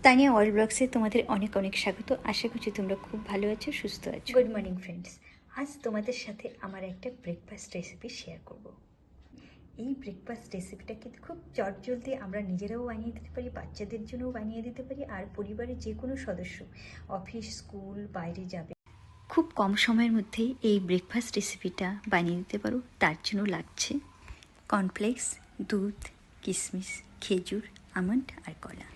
Tania world ব্লগসে তোমাদের অনেক অনেক স্বাগত। আশা করছি তোমরা খুব ভালো আছো, সুস্থ আছো। গুড মর্নিং ফ্রেন্ডস, আজ তোমাদের সাথে আমার একটা ব্রেকফাস্ট রেসিপি শেয়ার করব। এই ব্রেকফাস্ট রেসিপিটা কিন্তু খুব চটজলদি আমরা নিজেরাও বানিয়ে দিতে পারি, বাচ্চাদের জন্যও বানিয়ে দিতে পারি, আর পরিবারের যে কোনো সদস্য অফিস স্কুল বাইরে যাবে খুব কম সময়ের মধ্যেই এই ব্রেকফাস্ট রেসিপিটা বানিয়ে দিতে পারো। তার জন্য লাগছে কর্নফ্লেক্স, দুধ, কিশমিশ, খেজুর, আমন্ড আর কলা।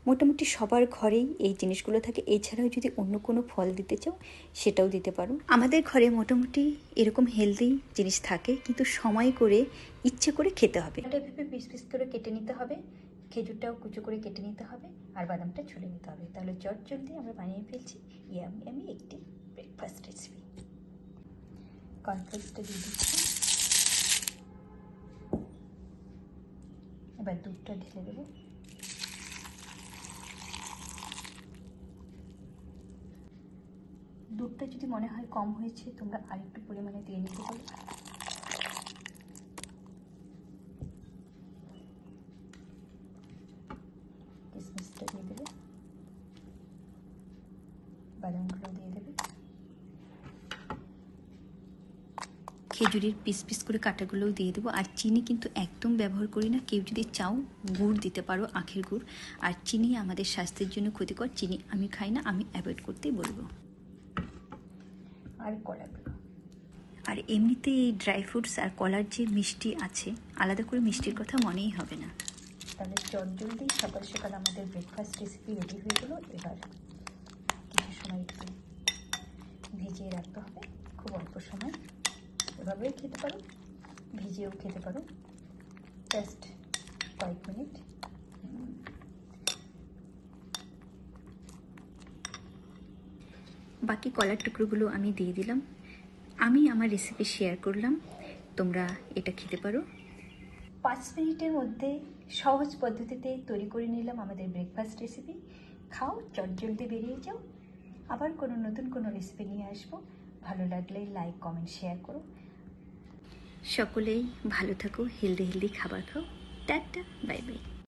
মোটামুটি সবার ঘরেই এই জিনিসগুলো থাকে। এছাড়াও যদি অন্য কোনো ফল দিতে চাও সেটাও দিতে পারো। আমাদের ঘরে মোটামুটি এরকম হেলদি জিনিস থাকে, কিন্তু সময় করে ইচ্ছে করে খেতে হবে। এটা ভেবে পিস পিস করে কেটে নিতে হবে, খেজুরটাও কুচো করে কেটে নিতে হবে, আর বাদামটা ছুলে নিতে হবে। তাহলে চটজলদি আমরা বানিয়ে ফেলছি ইয়ামি একটি ব্রেকফাস্ট রেসিপি। কর্নফ্লেক্সটা দিয়ে দিচ্ছি, এবার দুধটা ঢেলে দেবো। দুধটা যদি মনে হয় কম হয়েছে তোমরা আরেকটু পরিমাণে দিয়ে নিতে পারো। কিশমিশটা দিয়ে দেবে, বাদামগুলো দিয়ে দেবে, খেজুরের পিস পিস করে কাটাগুলোও দিয়ে দেবো। আর চিনি কিন্তু একদম ব্যবহার করি না। কেউ যদি চাও গুড় দিতে পারো, আখের গুড়। আর চিনি আমাদের স্বাস্থ্যের জন্য ক্ষতিকর, চিনি আমি খাই না, আমি অ্যাভয়েড করতেই বলবো। আর কলাগুলো, আর এমনিতে এই ড্রাই ফ্রুটস আর কলার যে মিষ্টি আছে, আলাদা করে মিষ্টির কথা মনেই হবে না। তাহলে চটজলদি সকাল সকাল আমাদের ব্রেকফাস্ট রেসিপি রেডি হয়ে গেলো। এবার কিছু সময় একটু ভিজিয়ে রাখতে হবে, খুব অল্প সময়। এভাবেও খেতে পারো, ভিজিয়েও খেতে পারো, জাস্ট কয়েক মিনিট। বাকি কলার টুকরোগুলো আমি দিয়ে দিলাম। আমি আমার রেসিপি শেয়ার করলাম, তোমরা এটা খেতে পারো। 5 মিনিটের মধ্যে সহজ পদ্ধতিতে তৈরি করে নিলাম আমাদের ব্রেকফাস্ট রেসিপি। খাও, চটজলদি বেরিয়ে যাও। আবার কোনো নতুন কোনো রেসিপি নিয়ে আসবো। ভালো লাগলে লাইক কমেন্ট শেয়ার করো। সকলেই ভালো থাকো, হেলদি খাবার খাও। Tata, bye bye.